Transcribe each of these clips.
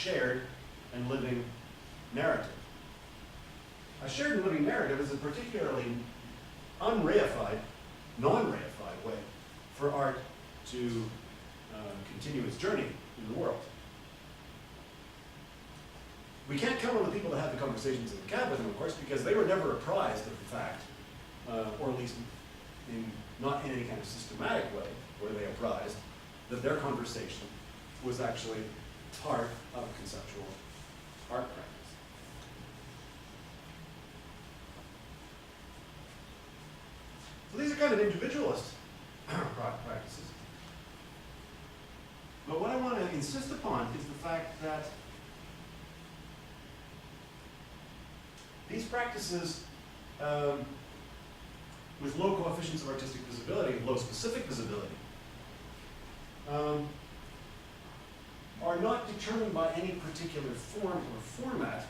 shared and living narrative. A shared and living narrative is a particularly unreified, non-reified way for art to continue its journey in the world. We can't count on the people to have the conversations in the cab with them, of course, because they were never apprised of the fact, or at least not in any kind of systematic way, were they apprised that their conversation was actually part of conceptual art practice. So these are kind of individualist practices. But what I want to insist upon is the fact that these practices with low coefficients of artistic visibility, low specific visibility, are not determined by any particular form or format,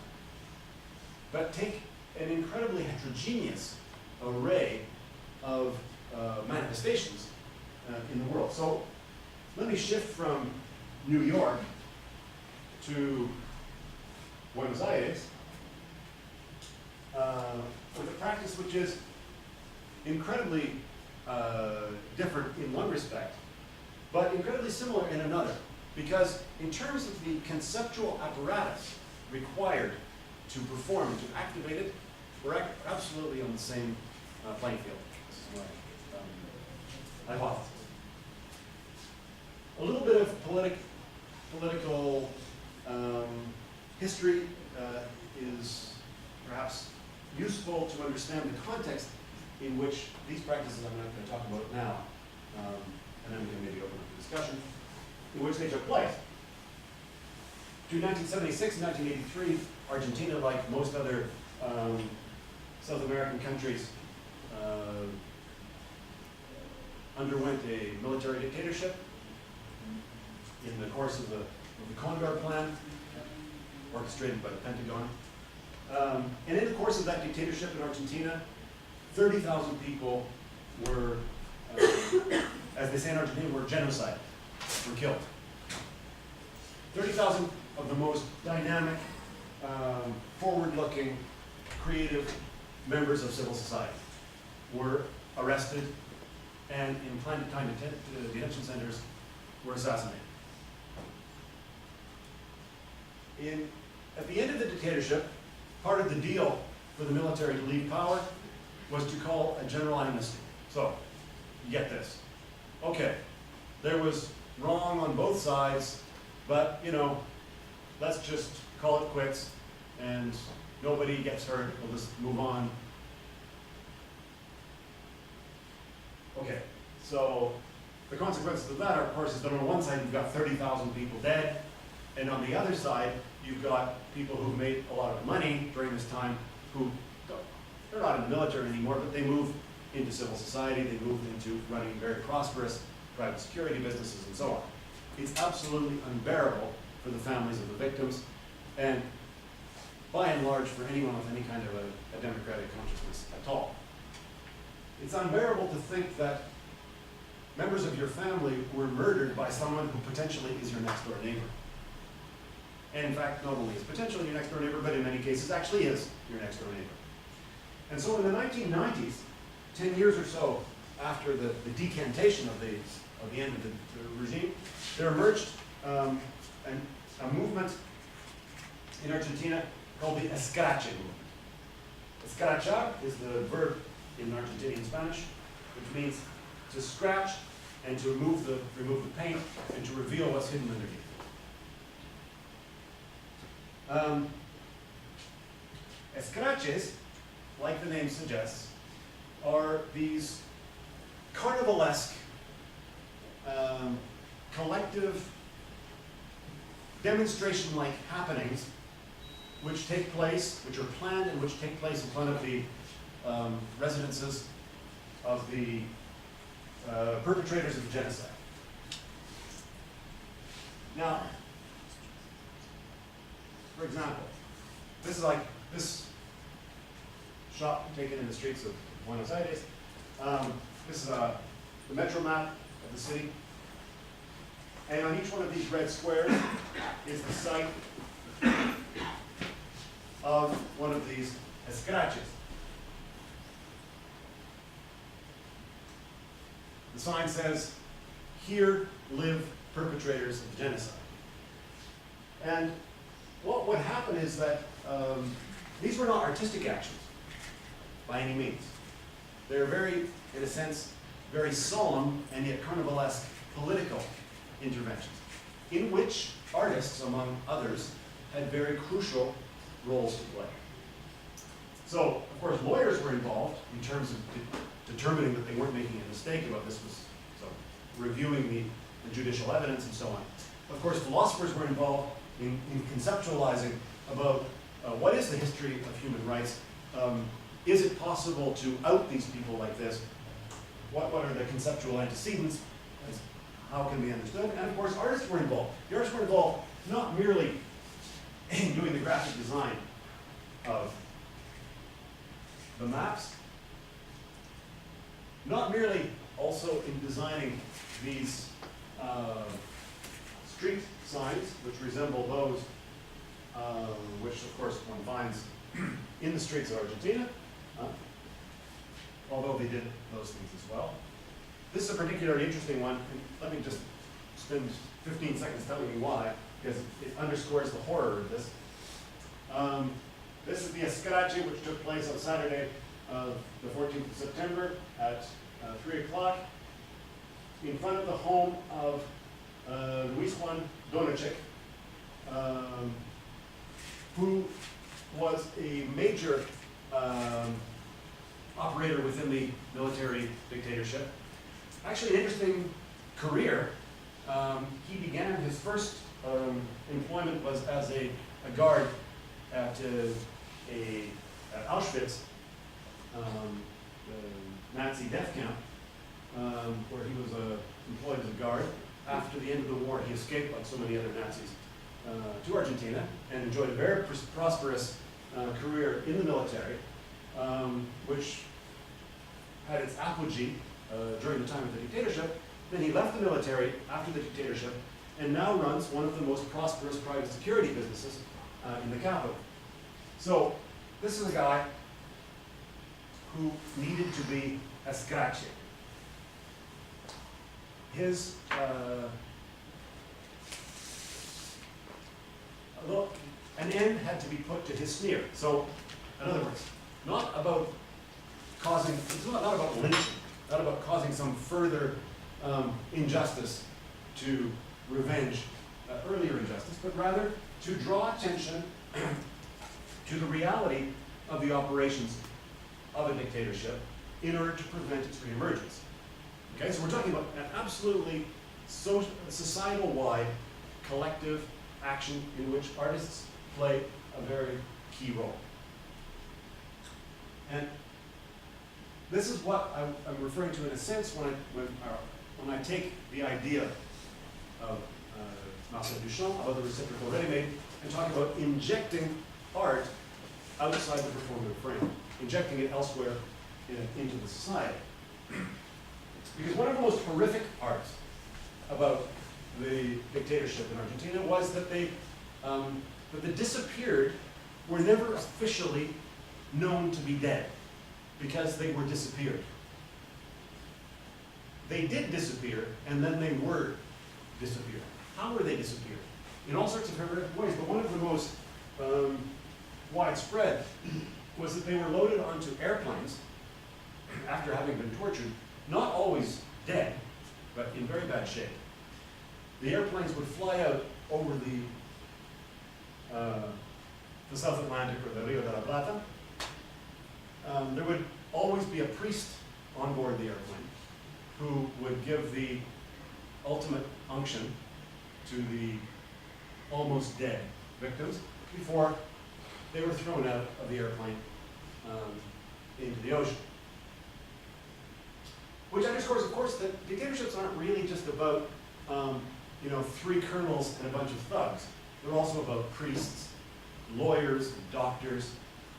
but take an incredibly heterogeneous array of manifestations in the world. So let me shift from New York to Buenos Aires with a practice which is incredibly different in one respect, but incredibly similar in another. Because in terms of the conceptual apparatus required to perform and to activate it, we're absolutely on the same playing field. This is my hypothesis. A little bit of political history is perhaps useful to understand the context in which these practices I'm not going to talk about now, and then we can maybe open up the discussion, in which they took place. Between 1976 and 1983, Argentina, like most other South American countries, underwent a military dictatorship in the course of the Condor Plan, orchestrated by the Pentagon. And in the course of that dictatorship in Argentina, 30,000 people were, as they say in Argentina, were genocided, were killed. 30,000 of the most dynamic, forward-looking, creative members of civil society were arrested and in clandestine detention centers were assassinated. At the end of the dictatorship, part of the deal for the military to leave power was to call a general amnesty. So, get this. Okay, there was wrong on both sides, but, you know, let's just call it quits and nobody gets hurt, we'll just move on. Okay, so the consequences of that, of course, is that on one side you've got 30,000 people dead, and on the other side you've got people who've made a lot of money during this time who, they're not in the military anymore, but they move into civil society, they move into running very prosperous private security businesses and so on. It's absolutely unbearable for the families of the victims, and by and large for anyone with any kind of a democratic consciousness at all. It's unbearable to think that members of your family were murdered by someone who potentially is your next door neighbor. And in fact, not only is potentially your next door neighbor, but in many cases actually is your next door neighbor. And so in the 1990s, 10 years or so after the decantation of the end of the regime, there emerged a movement in Argentina called the Escrache movement. Escrachar is the verb in Argentinian Spanish, which means to scratch and to remove the paint and to reveal what's hidden underneath. Escraches, like the name suggests, are these carnivalesque, collective, demonstration-like happenings which take place, which are planned and which take place in front of the residences of the perpetrators of the genocide. Now, for example, this is like this shot taken in the streets of Buenos Aires. This is the metro map of the city. And on each one of these red squares is the site of one of these escraches. The sign says, "Here live perpetrators of genocide." And what would happen is that these were not artistic actions by any means. They're very, in a sense, very solemn and yet carnivalesque political interventions, in which artists, among others, had very crucial roles to play. So, of course, lawyers were involved in terms of determining that they weren't making a mistake about this, so reviewing the judicial evidence and so on. Of course, philosophers were involved in conceptualizing about what is the history of human rights. Is it possible to out these people like this? What are the conceptual antecedents? How can be understood? And of course, artists were involved. The artists were involved not merely in doing the graphic design of the maps, not merely also in designing these street signs, which resemble those which, of course, one finds in the streets of Argentina, although they did those things as well. This is a particularly interesting one, and let me just spend 15 seconds telling you why, because it underscores the horror of this. This is the escrache, which took place on Saturday, the 14th of September at 3 o'clock, in front of the home of Luis Juan Donacek, who was a major operator within the military dictatorship. Actually, an interesting career. He began, his first employment was as a guard at Auschwitz, the Nazi death camp, where he was employed as a guard. After the end of the war, he escaped, like so many other Nazis, to Argentina and enjoyed a very prosperous career in the military, which had its apogee during the time of the dictatorship. Then he left the military after the dictatorship and now runs one of the most prosperous private security businesses in the capital. So this is a guy who needed to be escrache. His an end had to be put to his sneer. So, in other words, not about causing, it's not about lynching, not about causing some further injustice to revenge earlier injustice, but rather to draw attention to the reality of the operations of a dictatorship in order to prevent its reemergence. Okay, so we're talking about an absolutely societal-wide collective action in which artists play a very key role. And this is what I'm referring to in a sense when I take the idea of Marcel Duchamp about the reciprocal ready-made and talk about injecting art outside the performative frame, injecting it elsewhere into the society. Because one of the most horrific parts about the dictatorship in Argentina was that the disappeared were never officially known to be dead because they were disappeared. They did disappear, and then they were disappeared. How were they disappeared? In all sorts of horrific ways, but one of the most widespread was that they were loaded onto airplanes after having been tortured, not always dead, but in very bad shape. The airplanes would fly out over the South Atlantic or the Rio de la Plata. There would always be a priest on board the airplane who would give the ultimate unction to the almost dead victims before they were thrown out of the airplane into the ocean. Which underscores, of course, that dictatorships aren't really just about three colonels and a bunch of thugs. They're also about priests, lawyers, doctors,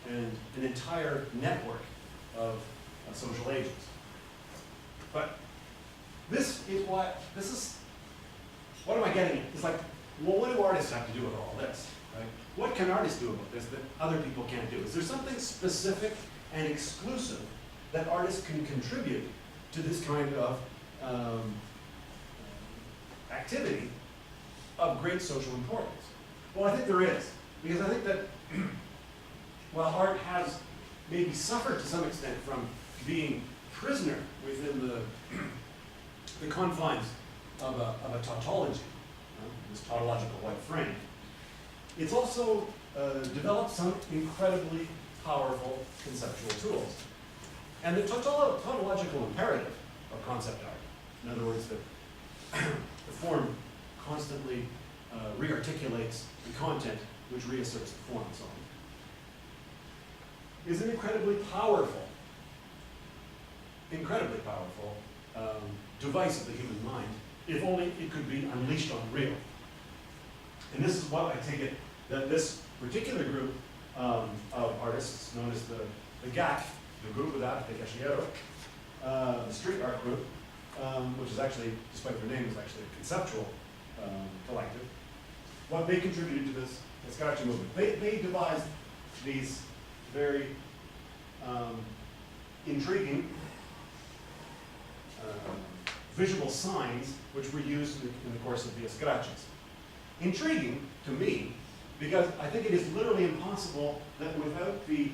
and an entire network of social agents. But this is what am I getting at? It's like, well, what do artists have to do with all this, right? what can artists do about this that other people can't do? Is there something specific and exclusive that artists can contribute to this kind of activity of great social importance? Well, I think there is, because I think that while art has maybe suffered to some extent from being prisoner within the confines of a tautology, this tautological white frame, it's also developed some incredibly powerful conceptual tools. And the tautological imperative of concept art, in other words, the form constantly re-articulates the content which reasserts the form and so on, is an incredibly powerful device of the human mind, if only it could be unleashed on real. And this is what I take it that this particular group of artists, known as the GAC, the Grupo de Arte Callejero, the street art group, which is actually, despite their name, is actually a conceptual collective, what they contributed to this Escarache movement. They devised these very intriguing visual signs which were used in the course of the Escaraches. Intriguing to me, because I think it is literally impossible that without the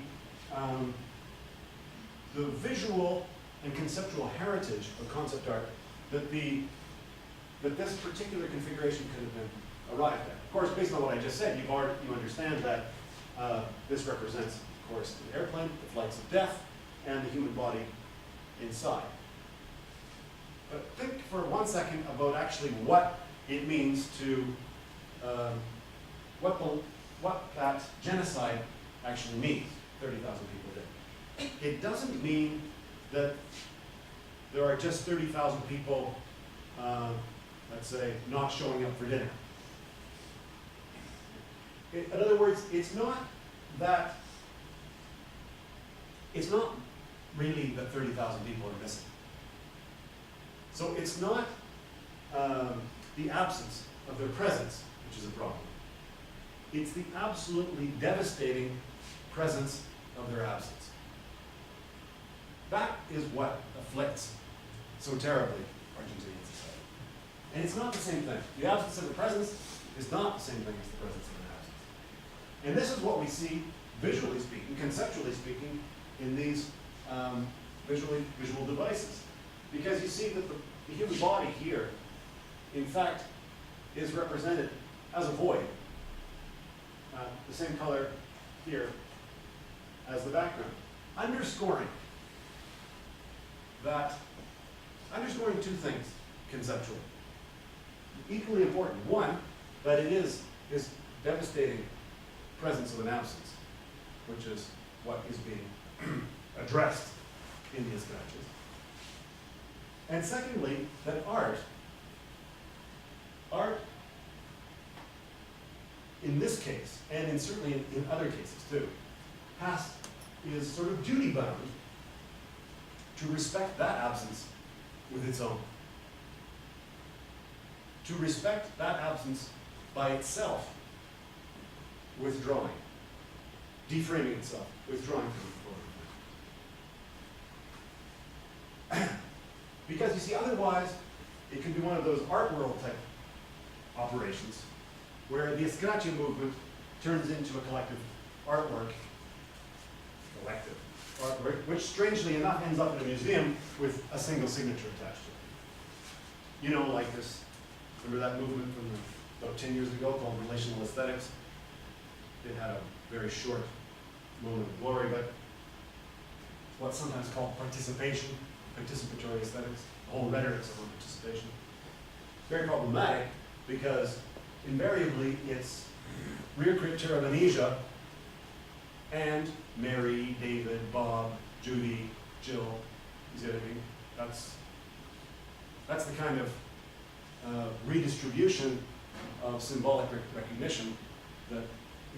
visual and conceptual heritage of concept art, that this particular configuration could have been arrived at. Of course, based on what I just said, you understand that this represents, of course, the airplane, the flights of death, and the human body inside. But think for 1 second about actually what it means to, what that genocide actually means. 30,000 people dead. It doesn't mean that there are just 30,000 people, let's say, not showing up for dinner. In other words, it's not really that 30,000 people are missing. So it's not the absence of their presence which is a problem. It's the absolutely devastating presence of their absence. That is what afflicts so terribly Argentinian society. And it's not the same thing. The absence of the presence is not the same thing as the presence of an absence. And this is what we see, visually speaking, conceptually speaking, in these visual devices. Because you see that the human body here, in fact, is represented as a void, the same color here as the background, underscoring two things conceptually. Equally important. One, that it is this devastating presence of an absence, which is what is being addressed in these sketches. And secondly, that art in this case, and certainly in other cases too, is sort of duty bound to respect that absence with its own. To respect that absence by itself, withdrawing, deframing itself, withdrawing from the photograph. Because you see, otherwise, it can be one of those art world type operations where the Escarache movement turns into a collective artwork, which strangely enough ends up in a museum with a single signature attached to it. You know, like this, remember that movement from about 10 years ago called relational aesthetics? It had a very short moment of glory, but what's sometimes called participatory aesthetics, the whole rhetoric of participation. Very problematic because invariably it's rear crypt amnesia and Mary, David, Bob, Judy, Jill, you see what I mean? That's the kind of redistribution of symbolic recognition that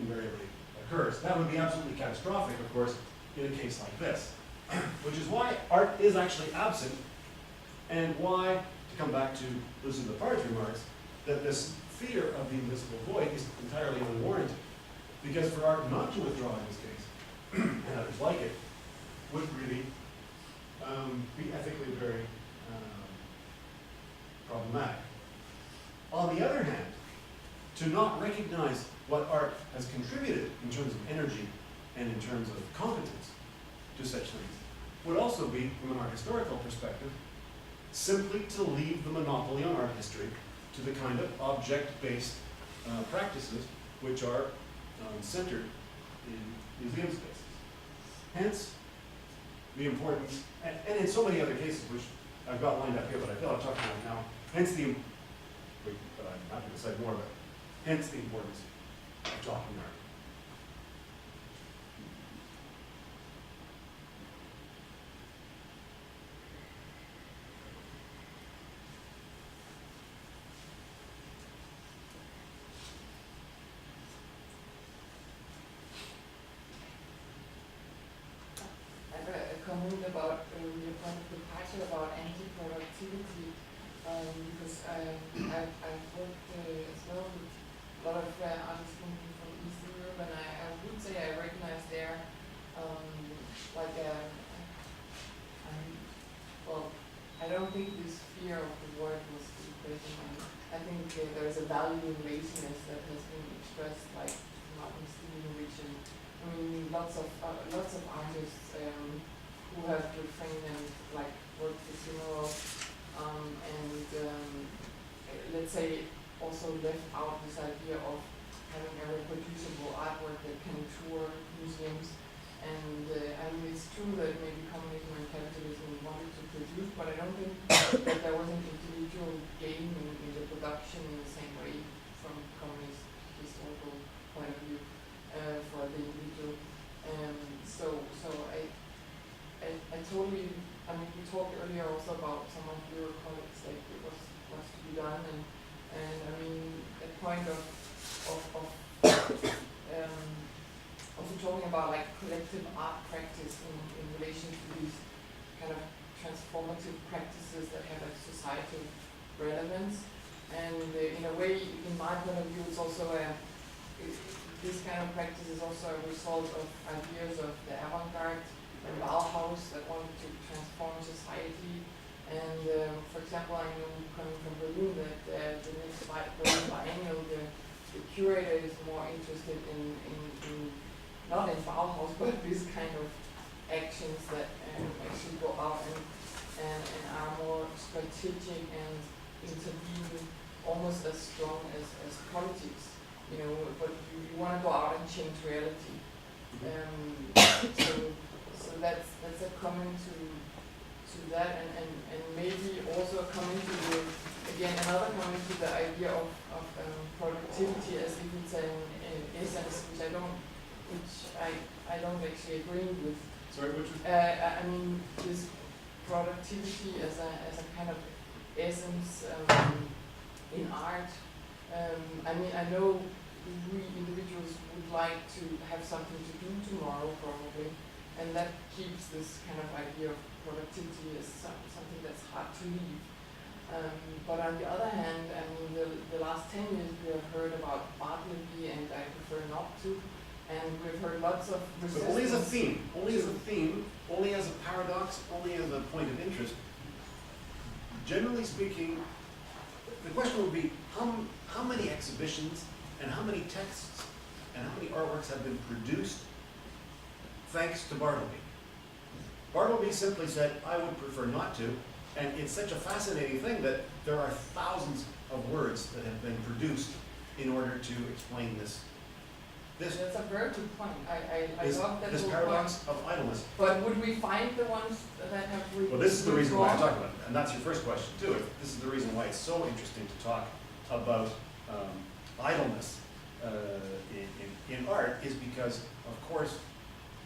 invariably occurs. That would be absolutely catastrophic, of course, in a case like this. Which is why art is actually absent, and why, to come back to Lucy Lepard's remarks, that this fear of the invisible void is entirely unwarranted. Because for art not to withdraw in this case, and others like it, would really be ethically very problematic. On the other hand, to not recognize what art has contributed in terms of energy and in terms of competence to such things would also be, from an art historical perspective, simply to leave the monopoly on art history to the kind of object-based practices which are centered in museum spaces. Hence, the importance, and in so many other cases, which I've got lined up here, but I feel I've talked about it now, hence the, but I'm happy to say more, but hence the importance of talking art. Comment about your point of departure about anti-productivity, because I've worked as well with a lot of artists from Eastern Europe, and I would say I recognize there like well, I don't think this fear of the word was the question. I think there's a value in laziness that has been expressed, like Martin Stevens, and I mean lots of artists who have refrained and like worked for funeral and let's say also left out this idea of having a reproducible artwork that can tour museums. And I mean it's true that maybe communism and capitalism wanted to produce, but I don't think that there was an individual gain in the production in the same way from communist historical point of view for the individual. So I totally, I mean, we talked earlier also about some of your colleagues, like it was to be done, and I mean, that point of also talking about like collective art practice in relation to these kind of transformative practices that have a societal relevance, and in a way, in my point of view, it's also this kind of practice is also a result of ideas of the avant-garde and Bauhaus that wanted to transform society. And for example, I know coming from Berlin that the next Berlin Biennial, the curator is more interested in not in Bauhaus, but this kind of actions that actually go out and are more strategic and intervene almost as strong as politics. You know, but you want to go out and change reality. So that's a comment to that, and maybe also a comment to another comment to the idea of productivity as if it's an essence, which I don't actually agree with. Sorry, which was? I mean this productivity as a kind of essence in art. I mean I know we individuals would like to have something to do tomorrow probably. And that keeps this kind of idea of productivity as something that's hard to leave. But on the other hand, I mean, the last 10 years we have heard about Bartleby, and I prefer not to. And we've heard lots of resistance. But only as a theme, only as a paradox, only as a point of interest. Generally speaking, the question would be how many exhibitions and how many texts and how many artworks have been produced thanks to Bartleby. Bartleby simply said, I would prefer not to, and it's such a fascinating thing that there are thousands of words that have been produced in order to explain this. That's a very good point. I love that this paradox of idleness. But would we find the ones that have Well, this is the reason why I'm talking about it, and that's your first question too. This is the reason why it's so interesting to talk about idleness in art, is because, of course,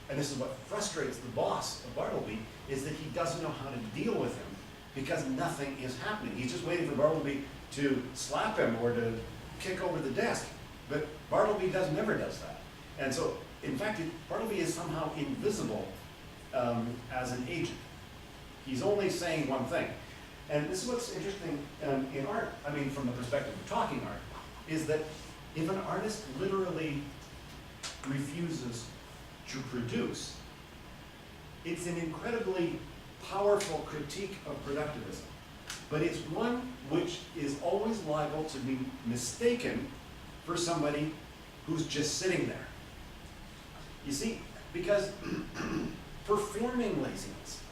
and this is what frustrates the boss of Bartleby, is that he doesn't know how to deal with him because nothing is happening. He's just waiting for Bartleby to slap him or to kick over the desk. But Bartleby never does that. And so, in fact, Bartleby is somehow invisible as an agent. He's only saying one thing. And this is what's interesting in art, I mean, from the perspective of talking art, is that if an artist literally refuses to produce, it's an incredibly powerful critique of productivism. But it's one which is always liable to be mistaken for somebody who's just sitting there. You see, because performing laziness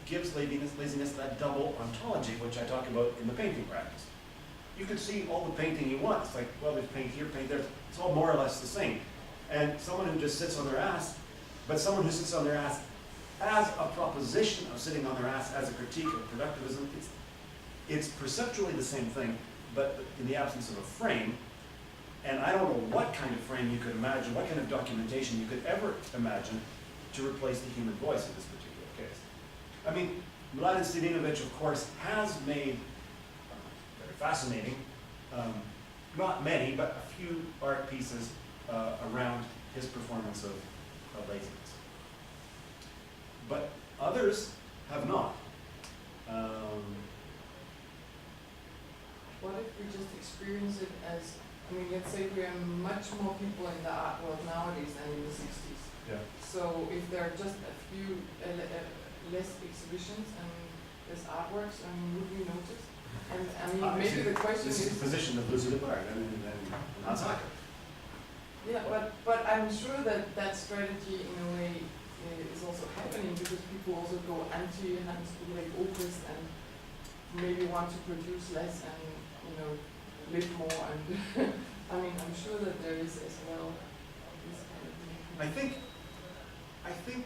gives laziness that double ontology, which I talk about in the painting practice. You could see all the painting you want. It's like, well, there's paint here, paint there. It's all more or less the same. And someone who just sits on their ass, but someone who sits on their ass as a proposition of sitting on their ass as a critique of productivism, it's perceptually the same thing, but in the absence of a frame. And I don't know what kind of frame you could imagine, what kind of documentation you could ever imagine to replace the human voice in this particular case. I mean, Mladen Stojinovic, of course, has made very fascinating, not many, but a few art pieces around his performance of laziness. But others have not. What if we just experience it as, I mean, let's say we are much more people in the art world nowadays than in the 60s. Yeah. So if there are just a few less exhibitions and less artworks, I mean, would we notice? And I mean, maybe the question this is the position of Lucy Depart and Hansaka. Yeah, but I'm sure that that strategy in a way is also happening because people also go anti-Hans Ulrich Opus and maybe want to produce less and, you know, live more and I mean, I'm sure that there is as well this kind of thing. I think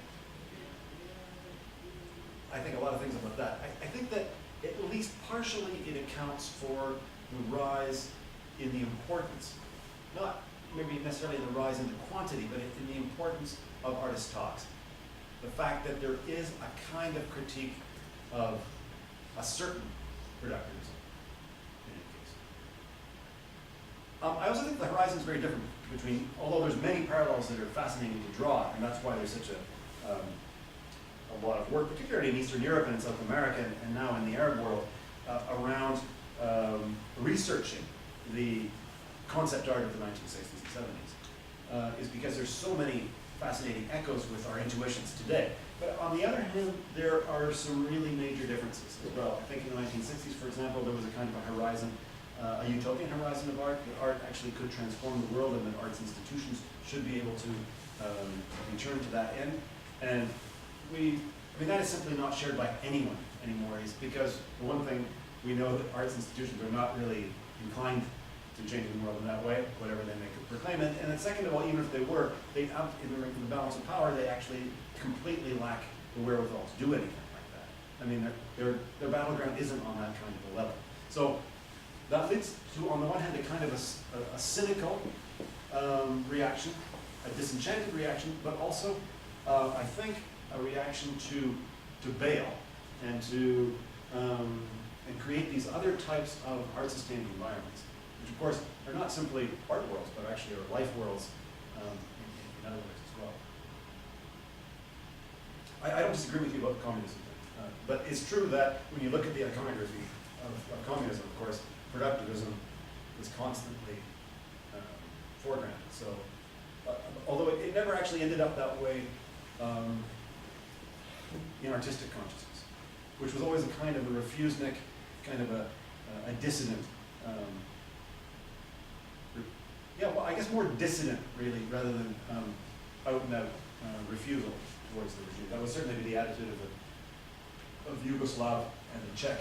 a lot of things about that. I think that at least partially it accounts for the rise in the importance, not maybe necessarily the rise in the quantity, but in the importance of artist talks. The fact that there is a kind of critique of a certain productivism in any case. I also think the horizon is very different between, although there's many parallels that are fascinating to draw, and that's why there's such a lot of work, particularly in Eastern Europe and in South America and now in the Arab world, around researching the concept art of the 1960s and 70s, is because there's so many fascinating echoes with our intuitions today. But on the other hand, there are some really major differences as well. I think in the 1960s, for example, there was a kind of a horizon, a utopian horizon of art, that art actually could transform the world and that arts institutions should be able to return to that end. And that is simply not shared by anyone anymore, because for one thing, we know that arts institutions are not really inclined to change the world in that way, whatever they may proclaim. And then second of all, even if they were, in the balance of power, they actually completely lack the wherewithal to do anything like that. I mean, their battleground isn't on that kind of a level. So that leads to, on the one hand, a kind of a cynical reaction, a disenchanted reaction, but also, I think, a reaction to bail and to and create these other types of art-sustaining environments, which of course are not simply art worlds, but actually are life worlds in other ways as well. I don't disagree with you about the communism thing, but it's true that when you look at the iconography of communism, of course, productivism was constantly foregrounded. So, although it never actually ended up that way in artistic consciousness, which was always a kind of a refusenik, kind of a dissident. Yeah, well, I guess more dissident, really, rather than out and out refusal towards the regime. That would certainly be the attitude of Yugoslav and the Czech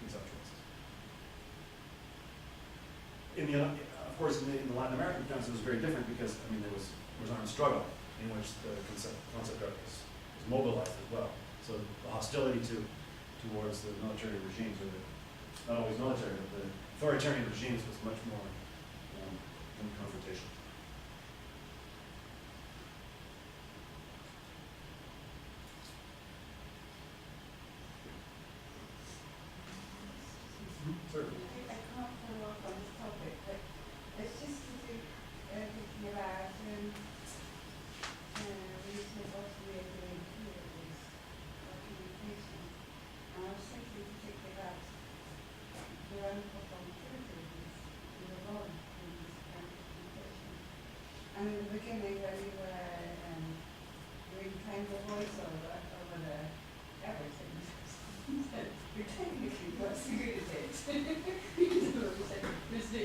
conceptualists. Of course, in the Latin American context, it was very different because, I mean, there was armed struggle in which the concept art was mobilized as well. So the hostility towards the military regimes, or not always military, but the authoritarian regimes, was much more in confrontation. Certainly. I can't follow up on this topic, but it's just to do thinking about recent automated theories of communication. And I was thinking particularly about their own performativity in the role in this kind of beginning when you were doing kind of voiceover over the everything. You're technically what's the good at it?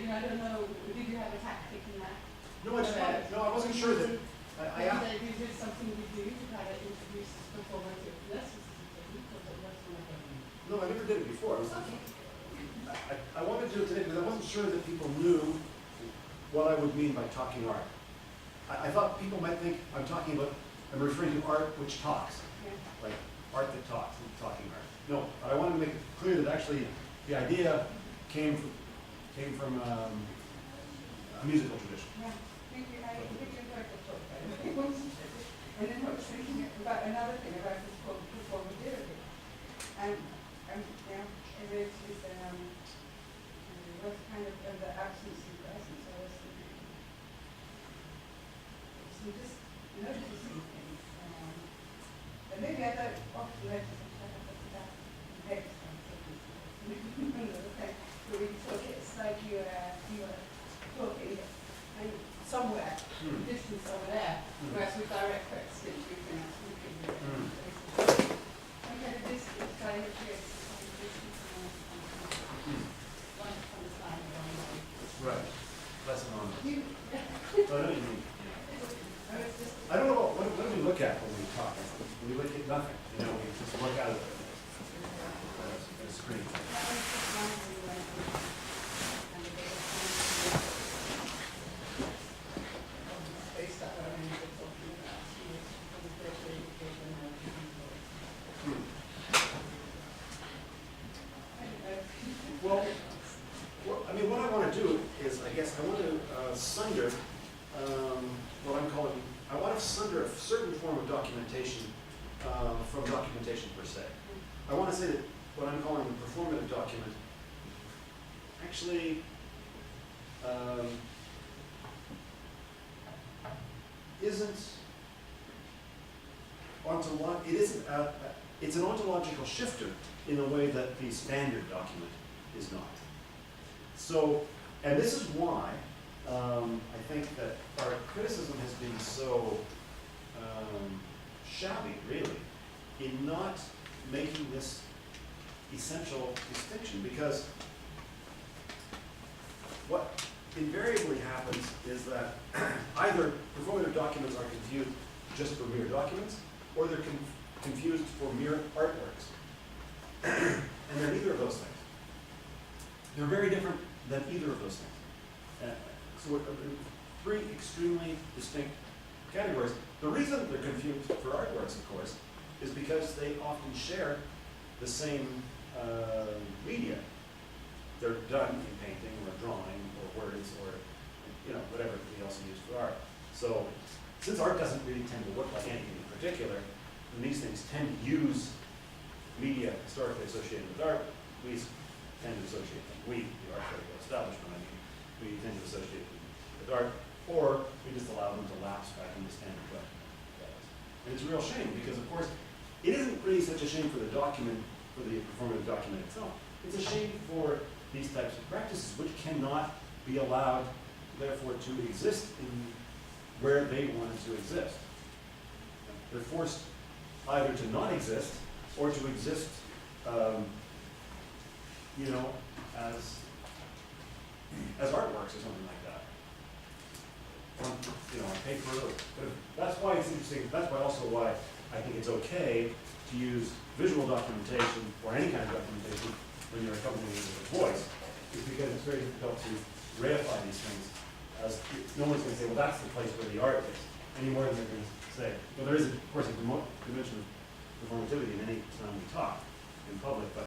I don't know, did you have a tactic in that? No, it's not. No, I wasn't sure that, Is it something you do to kind of introduce performative lessons as a technique, or what's one of them? no, I never did it before. I wanted to do it today, but I wasn't sure that people knew what I would mean by talking art. I thought people might think I'm referring to art which talks, Yeah. like art that talks, and talking art. No, but I wanted to make it clear that actually the idea came from a musical tradition. Yeah, I think you've heard the talk, by the way. And then I was thinking about another thing about this called performativity. And yeah, it is was kind of the absence and presence. I was thinking, so just noticing things. And maybe I thought, oh, let's just shut up at that next time. So we talk, it's like you are talking and somewhere, distance over there, whereas with direct questions you can okay, this is kind of creates some distance and one understanding one way. Right. Lesson on this. You, So I know what you mean. I was just, I don't know what do we look at when we talk? We look at nothing. You know, we just look out at the screen. I was just wondering when and the space that I'm in, talking about students from the first education and people. I don't know. Well, I mean, what I want to do is, I guess, I want to sunder what I'm calling, I want to sunder a certain form of documentation from documentation per se. I want to say that what I'm calling the performative document actually it's an ontological shifter in a way that the standard document is not. So, and this is why I think that our criticism has been so shabby, really, in not making this essential distinction, because what invariably happens is that either performative documents are confused just for mere documents, or they're confused for mere artworks. And they're neither of those things. They're very different than either of those things. So three extremely distinct categories. The reason they're confused for artworks, of course, is because they often share the same media. They're done in painting or drawing or words or whatever we also use for art. So since art doesn't really tend to look like anything in particular, and these things tend to use media historically associated with art, we tend to associate them. We, the art critical establishment, I mean, we tend to associate them with art, or we just allow them to lapse back into standard document. And it's a real shame because, of course, it isn't really such a shame for the document, for the performative document itself. It's a shame for these types of practices, which cannot be allowed, therefore, to exist in where they wanted to exist. They're forced either to not exist or to exist, as artworks or something like that. On paper. But that's why it's interesting. That's why I think it's okay to use visual documentation or any kind of documentation when you're accompanying it with a voice, is because it's very difficult to reify these things. As no one's going to say, well, that's the place where the art is, any more than they're going to say. Well, there is, of course, a dimension of performativity in any time we talk in public, but